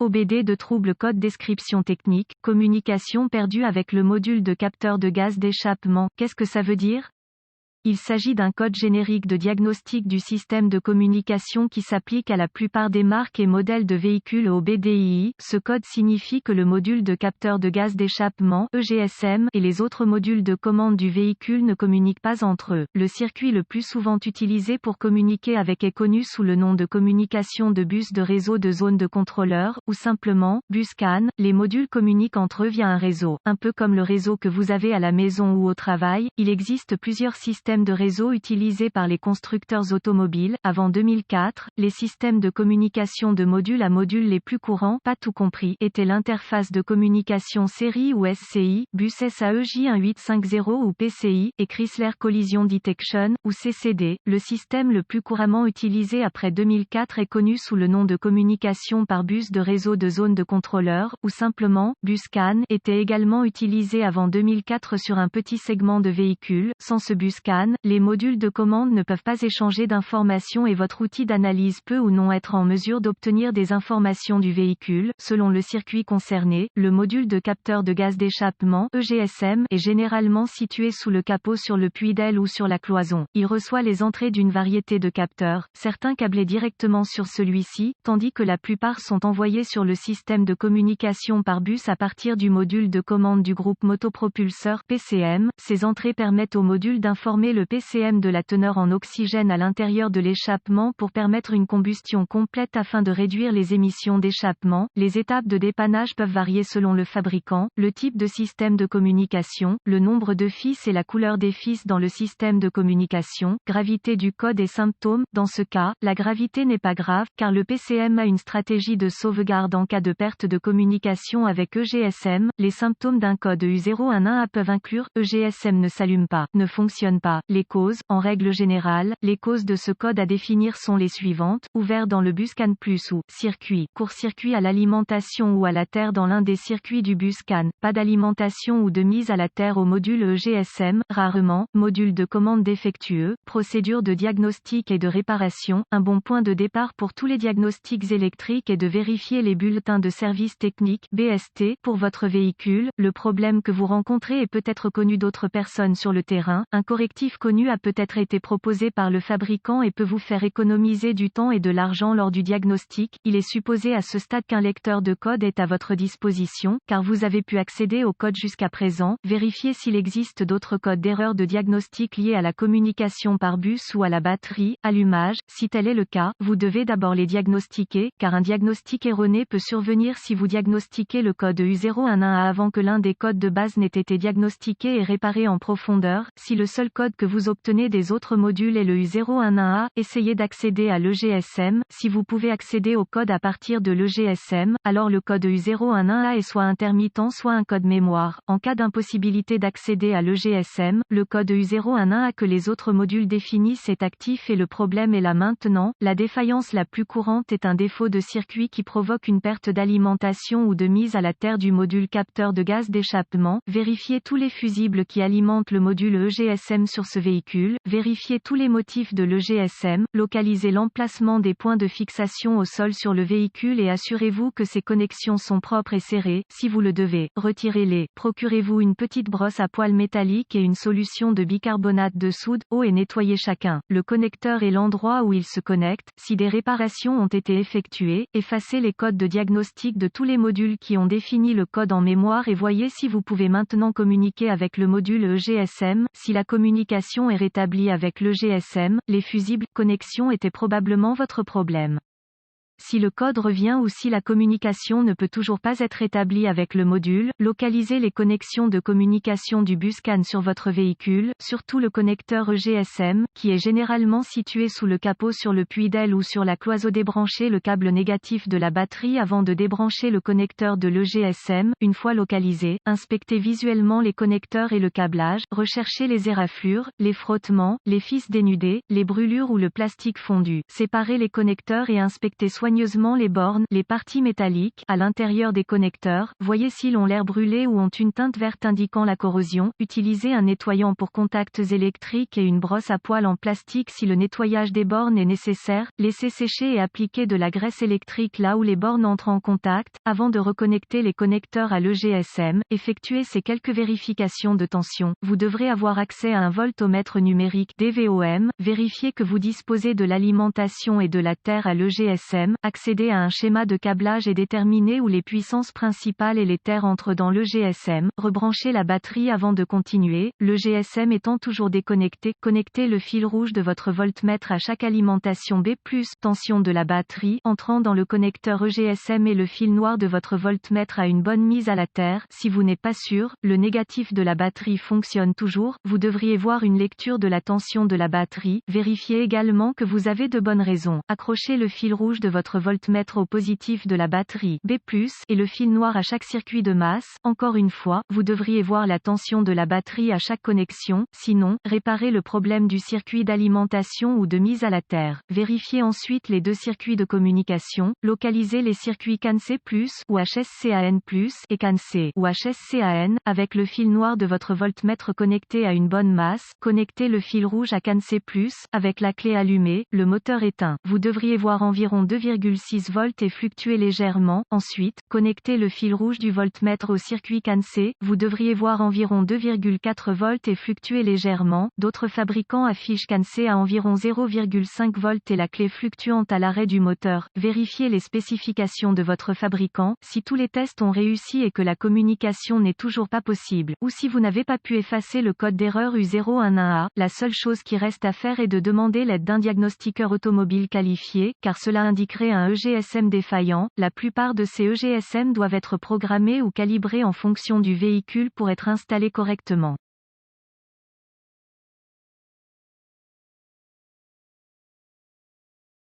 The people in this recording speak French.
OBD de trouble code description technique, communication perdue avec le module de capteur de gaz d'échappement. Qu'est-ce que ça veut dire? Il s'agit d'un code générique de diagnostic du système de communication qui s'applique à la plupart des marques et modèles de véhicules OBDII. Ce code signifie que le module de capteur de gaz d'échappement (EGSM) et les autres modules de commande du véhicule ne communiquent pas entre eux. Le circuit le plus souvent utilisé pour communiquer avec est connu sous le nom de communication de bus de réseau de zone de contrôleur, ou simplement bus CAN. Les modules communiquent entre eux via un réseau. Un peu comme le réseau que vous avez à la maison ou au travail, il existe plusieurs systèmes de réseau utilisés par les constructeurs automobiles. Avant 2004, les systèmes de communication de module à module les plus courants, pas tout compris, étaient l'interface de communication série ou SCI, bus SAEJ1850 ou PCI, et Chrysler Collision Detection, ou CCD. Le système le plus couramment utilisé après 2004 est connu sous le nom de communication par bus de réseau de zone de contrôleur, ou simplement bus CAN, était également utilisé avant 2004 sur un petit segment de véhicules. Sans ce bus CAN, les modules de commande ne peuvent pas échanger d'informations et votre outil d'analyse peut ou non être en mesure d'obtenir des informations du véhicule. Selon le circuit concerné, le module de capteur de gaz d'échappement (EGSM) est généralement situé sous le capot sur le puits d'aile ou sur la cloison. Il reçoit les entrées d'une variété de capteurs, certains câblés directement sur celui-ci, tandis que la plupart sont envoyés sur le système de communication par bus à partir du module de commande du groupe motopropulseur (PCM). Ces entrées permettent au module d'informer le PCM de la teneur en oxygène à l'intérieur de l'échappement pour permettre une combustion complète afin de réduire les émissions d'échappement. Les étapes de dépannage peuvent varier selon le fabricant, le type de système de communication, le nombre de fils et la couleur des fils dans le système de communication, gravité du code et symptômes. Dans ce cas, la gravité n'est pas grave, car le PCM a une stratégie de sauvegarde en cas de perte de communication avec EGSM. Les symptômes d'un code U011A peuvent inclure EGSM ne s'allume pas, ne fonctionne pas. Les causes, en règle générale, les causes de ce code à définir sont les suivantes: ouvert dans le bus CAN+ ou circuit, court-circuit à l'alimentation ou à la terre dans l'un des circuits du bus CAN, pas d'alimentation ou de mise à la terre au module EGSM, rarement, module de commande défectueux, procédure de diagnostic et de réparation. Un bon point de départ pour tous les diagnostics électriques est de vérifier les bulletins de service technique (BST) pour votre véhicule. Le problème que vous rencontrez est peut-être connu d'autres personnes sur le terrain. Un correctif connu a peut-être été proposé par le fabricant et peut vous faire économiser du temps et de l'argent lors du diagnostic. Il est supposé à ce stade qu'un lecteur de code est à votre disposition, car vous avez pu accéder au code jusqu'à présent. Vérifiez s'il existe d'autres codes d'erreur de diagnostic liés à la communication par bus ou à la batterie, allumage. Si tel est le cas, vous devez d'abord les diagnostiquer, car un diagnostic erroné peut survenir si vous diagnostiquez le code U011A avant que l'un des codes de base n'ait été diagnostiqué et réparé en profondeur. Si le seul code que vous obtenez des autres modules est le U011A, essayez d'accéder à l'EGSM. Si vous pouvez accéder au code à partir de l'EGSM, alors le code U011A est soit intermittent soit un code mémoire. En cas d'impossibilité d'accéder à l'EGSM, le code U011A que les autres modules définissent est actif et le problème est là maintenant. La défaillance la plus courante est un défaut de circuit qui provoque une perte d'alimentation ou de mise à la terre du module capteur de gaz d'échappement. Vérifiez tous les fusibles qui alimentent le module EGSM sur ce véhicule. Vérifiez tous les motifs de l'EGSM. Localisez l'emplacement des points de fixation au sol sur le véhicule et assurez-vous que ces connexions sont propres et serrées. Si vous le devez, retirez-les. Procurez-vous une petite brosse à poils métallique et une solution de bicarbonate de soude. Eau et nettoyez chacun. Le connecteur et l'endroit où il se connecte. Si des réparations ont été effectuées, effacez les codes de diagnostic de tous les modules qui ont défini le code en mémoire et voyez si vous pouvez maintenant communiquer avec le module EGSM. Si la communication est rétablie avec l'EGSM, les fusibles connexions étaient probablement votre problème. Si le code revient ou si la communication ne peut toujours pas être établie avec le module, localisez les connexions de communication du bus CAN sur votre véhicule, surtout le connecteur EGSM, qui est généralement situé sous le capot sur le puits d'aile ou sur la cloison. Débranchez le câble négatif de la batterie avant de débrancher le connecteur de l'EGSM. Une fois localisé, inspectez visuellement les connecteurs et le câblage, recherchez les éraflures, les frottements, les fils dénudés, les brûlures ou le plastique fondu. Séparez les connecteurs et inspectez soigneusement soigneusement les bornes, les parties métalliques, à l'intérieur des connecteurs, voyez s'ils ont l'air brûlés ou ont une teinte verte indiquant la corrosion, utilisez un nettoyant pour contacts électriques et une brosse à poils en plastique si le nettoyage des bornes est nécessaire, laissez sécher et appliquez de la graisse électrique là où les bornes entrent en contact, avant de reconnecter les connecteurs à l'EGSM, effectuez ces quelques vérifications de tension, vous devrez avoir accès à un voltomètre numérique DVOM, vérifiez que vous disposez de l'alimentation et de la terre à l'EGSM, accédez à un schéma de câblage et déterminez où les puissances principales et les terres entrent dans l'EGSM, rebranchez la batterie avant de continuer, l'EGSM étant toujours déconnecté, connectez le fil rouge de votre voltmètre à chaque alimentation B+, tension de la batterie, entrant dans le connecteur EGSM et le fil noir de votre voltmètre à une bonne mise à la terre, si vous n'êtes pas sûr, le négatif de la batterie fonctionne toujours, vous devriez voir une lecture de la tension de la batterie, vérifiez également que vous avez de bonnes raisons, accrochez le fil rouge de votre voltmètre au positif de la batterie B+, et le fil noir à chaque circuit de masse, encore une fois, vous devriez voir la tension de la batterie à chaque connexion, sinon, réparez le problème du circuit d'alimentation ou de mise à la terre, vérifiez ensuite les deux circuits de communication, localisez les circuits CAN-C+, ou HSCAN+, et CAN-C, ou HSCAN, avec le fil noir de votre voltmètre connecté à une bonne masse, connectez le fil rouge à CAN-C+, avec la clé allumée, le moteur éteint, vous devriez voir environ 2,6 volts et fluctuer légèrement, ensuite, connectez le fil rouge du voltmètre au circuit CAN-C, vous devriez voir environ 2,4 volts et fluctuer légèrement, d'autres fabricants affichent CAN-C à environ 0,5 volts et la clé fluctuante à l'arrêt du moteur, vérifiez les spécifications de votre fabricant, si tous les tests ont réussi et que la communication n'est toujours pas possible, ou si vous n'avez pas pu effacer le code d'erreur U011A, la seule chose qui reste à faire est de demander l'aide d'un diagnostiqueur automobile qualifié, car cela indiquerait un EGSM défaillant, la plupart de ces EGSM doivent être programmés ou calibrés en fonction du véhicule pour être installés correctement.